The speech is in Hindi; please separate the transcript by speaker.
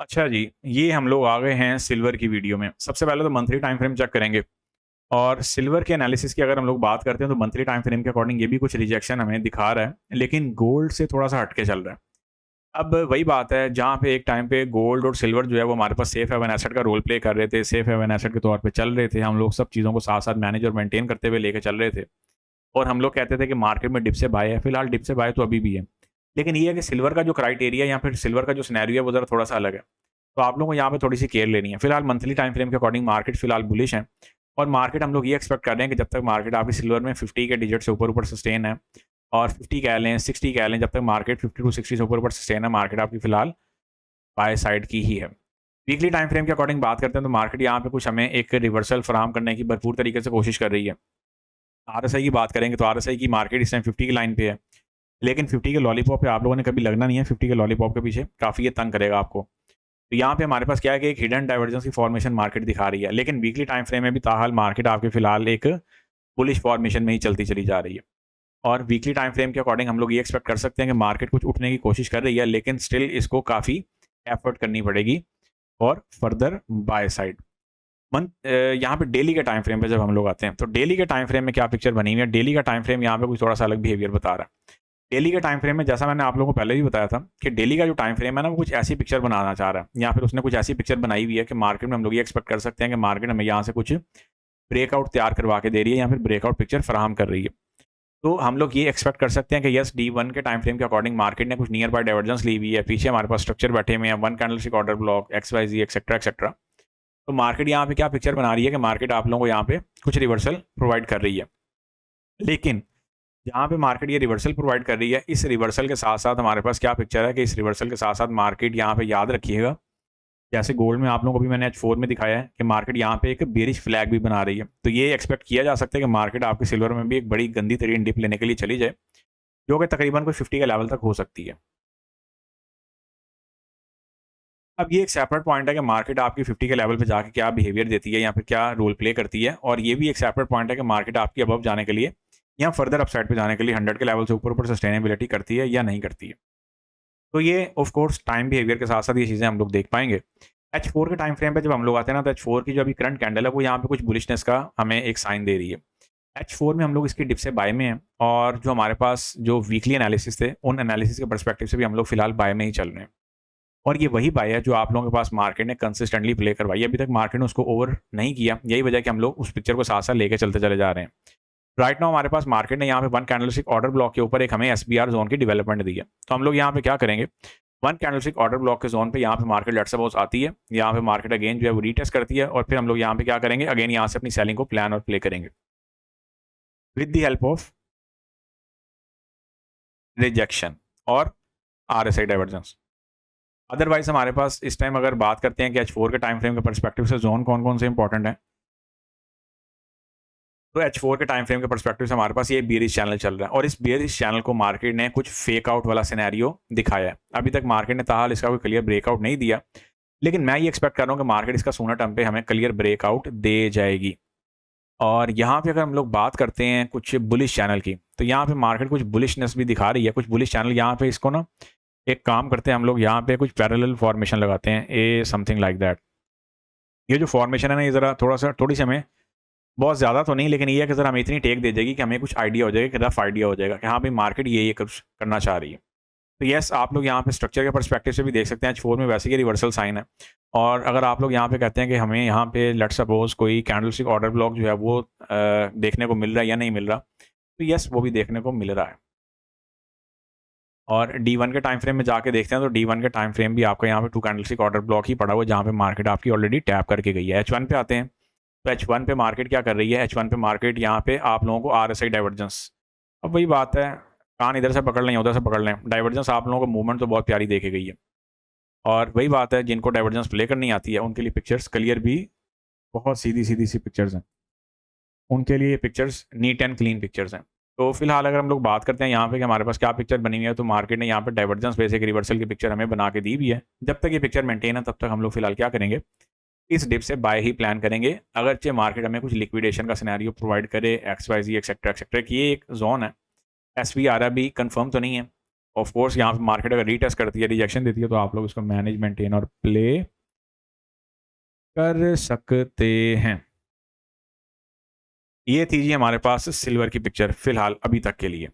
Speaker 1: अच्छा जी, ये हम लोग आ गए हैं सिल्वर की वीडियो में। सबसे पहले तो मंथली टाइम फ्रेम चेक करेंगे और सिल्वर के एनालिसिस की अगर हम लोग बात करते हैं तो मंथली टाइम फ्रेम के अकॉर्डिंग ये भी कुछ रिजेक्शन हमें दिखा रहा है, लेकिन गोल्ड से थोड़ा-सा हट के चल रहा है। अब वही बात है जहाँ पे एक टाइम पे गोल्ड और सिल्वर जो है वो हमारे पास सेफ हेवन एसेट का रोल प्ले कर रहे थे, सेफ हेवन एसेट के तौर पे चल रहे थे। हम लोग सब चीज़ों को साथ-साथ मैनेज और मेंटेन करते हुए लेके चल रहे थे और हम लोग कहते थे कि मार्केट में डिप से बाय है, फिलहाल डिप से बाय तो अभी भी है। लेकिन ये है कि सिल्वर का जो क्राइटेरिया या फिर सिल्वर का जो सिनेरियो है वो ज़रा थोड़ा-सा अलग है। तो आप लोगों को यहाँ पे थोड़ी-सी केयर लेनी है। फिलहाल मंथली टाइम फ्रेम के अकॉर्डिंग मार्केट फिलहाल बुलिश है और मार्केट हम लोग ये एक्सपेक्ट कर रहे हैं कि जब तक मार्केट आपकी सिल्वर में 50 के डिजिट से ऊपर-ऊपर सस्टेन है और 50 कह लें, 60 कह लें, जब तक मार्केट 50 टू 60 से ऊपर-ऊपर सस्टेन है, मार्केट आपकी फिलहाल बाय साइड की ही है। वीकली टाइम फ्रेम के अकॉर्डिंग बात करते हैं तो मार्केट यहाँ पे कुछ हमें एक रिवर्सल फराहम करने की भरपूर तरीके से कोशिश कर रही है। आरएसआई की बात करेंगे तो आरएसआई की मार्केट इस टाइम 50 की लाइन पे है। लेकिन 50 के लॉलीपॉप पे आप लोगों ने कभी लगना नहीं है, 50 के लॉलीपॉप के पीछे काफ़ी ये तंग करेगा आपको। तो यहाँ पे हमारे पास क्या है कि एक हिडन डाइवर्जेंस की फॉर्मेशन मार्केट दिखा रही है, लेकिन वीकली टाइम फ्रेम में भी ताहाल मार्केट आपके फिलहाल एक बुलिश फॉर्मेशन में ही चलती चली जा रही है। और वीकली टाइम फ्रेम के अकॉर्डिंग हम लोग ये एक्सपेक्ट कर सकते हैं कि मार्केट कुछ उठने की कोशिश कर रही है, लेकिन स्टिल इसको काफ़ी एफर्ट करनी पड़ेगी और फर्दर बाय साइड। यहाँ पे डेली के टाइम फ्रेम पे जब हम लोग आते हैं तो डेली के टाइम फ्रेम में क्या पिक्चर बनी हुई है। डेली का टाइम फ्रेम यहाँ पे कुछ थोड़ा सा अलग बिहेवियर बता रहा है। डेली के टाइम फ्रेम में जैसा मैंने आप लोगों को पहले भी बताया था कि डेली का जो टाइम फ्रेम है ना वो कुछ ऐसी पिक्चर बनाना चाह रहा है या फिर उसने कुछ ऐसी पिक्चर बनाई हुई है कि मार्केट में हम लोग ये एक्सपेक्ट कर सकते हैं कि मार्केट हमें यहाँ से कुछ ब्रेकआउट तैयार करवा के दे रही है या फिर ब्रेकआउट पिक्चर फराहम कर रही है। तो हम लोग ये एक्सपेक्ट कर सकते हैं कि यस D1 के टाइम फ्रेम के अकॉर्डिंग मार्केट ने कुछ नियर बाय डाइवर्जेंस ली हुई है, पीछे हमारे पास स्ट्रक्चर बैठे हुए हैं, one candlestick order block XYZ etcetera etcetera. तो मार्केट यहाँ पे क्या पिक्चर बना रही है कि मार्केट आप लोगों को यहाँ पे कुछ रिवर्सल प्रोवाइड कर रही है। लेकिन जहाँ पे मार्केट ये रिवर्सल प्रोवाइड कर रही है, इस रिवर्सल के साथ साथ हमारे पास क्या पिक्चर है कि इस रिवर्सल के साथ साथ मार्केट यहाँ पे याद रखिएगा, जैसे गोल्ड में आप लोगों को भी मैंने H4 में दिखाया है कि मार्केट यहाँ पे एक बेरिश फ्लैग भी बना रही है। तो ये एक्सपेक्ट किया जा सकता है कि मार्केट आपके सिल्वर में भी एक बड़ी गंदी तरीन डिप लेने के लिए चली जाए, जो कि तकरीबन कोई 50 के लेवल तक हो सकती है। अब ये एक सेपरेट पॉइंट है कि मार्केट आपकी 50 के लेवल पे जाके क्या बिहेवियर देती है या फिर क्या रोल प्ले करती है, और ये भी एक सेपरेट पॉइंट है कि मार्केट आपकी अबव जाने के लिए या फर्दर अपसाइड पे जाने के लिए 100 के लेवल से ऊपर ऊपर सस्टेनेबिलिटी करती है या नहीं करती है। तो ये ऑफ कोर्स टाइम बिहेवियर के साथ साथ ये चीज़ें हम लोग देख पाएंगे। H4 के टाइम फ्रेम पे जब हम लोग आते हैं ना तो H4 की जो अभी करंट कैंडल है वो यहाँ पे कुछ बुलिशनेस का हमें एक साइन दे रही है। H4 में हम लोग इसकी डिप से बाय में हैं और जो हमारे पास जो वीकली एनालिसिस थे उन एनालिसिस के पर्सपेक्टिव से भी हम लोग फिलहाल बाय में ही चल रहे हैं। और ये वही बाय है जो आप लोगों के पास मार्केट ने कंसिस्टेंटली प्ले करवाई है। अभी तक मार्केट ने उसको ओवर नहीं किया, यही वजह है कि हम लोग उस पिक्चर को साथ साथ लेके चलते चले जा रहे हैं। राइट नाउ हमारे पास मार्केट ने यहाँ पे वन कैंडलस्टिक ऑर्डर ब्लॉक के ऊपर एक हमें SBR जोन की डेवलपमेंट दी है। तो हम लोग यहाँ पे क्या करेंगे, वन कैंडलस्टिक ऑर्डर ब्लॉक के जोन पे यहाँ पे मार्केट लेट्स सपोज आती है, यहाँ पे मार्केट अगेन जो है वो रीटेस्ट करती है और फिर हम लोग यहाँ पे क्या करेंगे, अगेन यहाँ से अपनी सेलिंग को प्लान और प्ले करेंगे with the help of rejection और RSI डाइवर्जेंस। अदरवाइज हमारे पास इस टाइम अगर बात करते हैं कि H4 के टाइम फ्रेम के पर्सपेक्टिव से जोन कौन कौन से इंपॉर्टेंट है, तो H4 के टाइम फ्रेम के पर्सपेक्टिव से हमारे पास ये बेरिश चैनल चल रहा है और इस बेरिश चैनल को मार्केट ने कुछ फेक आउट वाला सिनेरियो दिखाया है। अभी तक मार्केट ने ताहाल इसका कोई क्लियर ब्रेकआउट नहीं दिया, लेकिन मैं ये एक्सपेक्ट कर रहा हूँ कि मार्केट इसका सोना टर्म पे हमें क्लियर ब्रेकआउट दे जाएगी। और यहाँ पे अगर हम लोग बात करते हैं कुछ बुलिश चैनल की, तो यहाँ पे मार्केट कुछ बुलिशनेस भी दिखा रही है, कुछ बुलिश चैनल यहाँ पे इसको ना एक काम करते हैं हम लोग यहाँ पे कुछ पैरेलल फॉर्मेशन लगाते हैं, ए समथिंग लाइक दैट। ये जो फॉर्मेशन है ना ये ज़रा थोड़ी सी हमें बहुत ज़्यादा तो नहीं, लेकिन ये है कि ज़रा हमें इतनी टेक दे देगी कि हमें कुछ आइडिया हो जाएगा, कि रफ आइडिया हो जाएगा कि हाँ भाई मार्केट ये कुछ करना चाह रही है। तो येस आप लोग यहाँ पे स्ट्रक्चर के पर्सपेक्टिव से भी देख सकते हैं H4 में वैसे ही रिवर्सल साइन है। और अगर आप लोग यहाँ पे कहते हैं कि हमें यहाँ पे लेट्स सपोज कोई कैंडलस्टिक ऑर्डर ब्लॉक जो है वो देखने को मिल रहा है या नहीं मिल रहा, तो येस वो भी देखने को मिल रहा है। और D1 के टाइम फ्रेम में जाके देखते हैं तो D1 के टाइम फ्रेम भी आपका यहाँ पे 2 कैंडलस्टिक ऑर्डर ब्लॉक ही पड़ा हुआ है, जहाँ पे मार्केट आपकी ऑलरेडी टैप करके गई है। H1 पे आते हैं तो H1 पे मार्केट क्या कर रही है, H1 पे मार्केट यहाँ पे आप लोगों को RSI डाइवर्जेंस, अब वही बात है, कान इधर से पकड़ लें उधर से पकड़ लें, डाइवर्जेंस आप लोगों को मूवमेंट तो बहुत प्यारी देखी गई है। और वही बात है, जिनको डाइवर्जेंस प्ले करनी आती है उनके लिए पिक्चर्स क्लियर भी बहुत सीधी सीधी सी पिक्चर्स हैं, उनके लिए pictures neat and clean pictures हैं। तो फिलहाल अगर हम लोग बात करते हैं यहाँ पे कि हमारे पास क्या पिक्चर बनी हुई है, तो मार्केट ने यहाँ पे डाइवर्जेंस बेसिक रिवर्सल की पिक्चर हमें बना के दी भी है। जब तक ये पिक्चर मेंटेन है तब तक हम लोग फिलहाल क्या करेंगे, इस डिप से बाय ही प्लान करेंगे। अगरचे मार्केट हमें कुछ लिक्विडेशन का सिनेरियो प्रोवाइड करे XYZ एक्सेट्रा एक्सेट्रा की, ये एक जोन है, SVR भी कंफर्म तो नहीं है, ऑफ कोर्स यहाँ पे मार्केट अगर रीटेस्ट करती है, रिजेक्शन देती है, तो आप लोग इसको मैनेज, मेंटेन और प्ले कर सकते हैं। ये थी जी हमारे पास सिल्वर की पिक्चर फिलहाल अभी तक के लिए।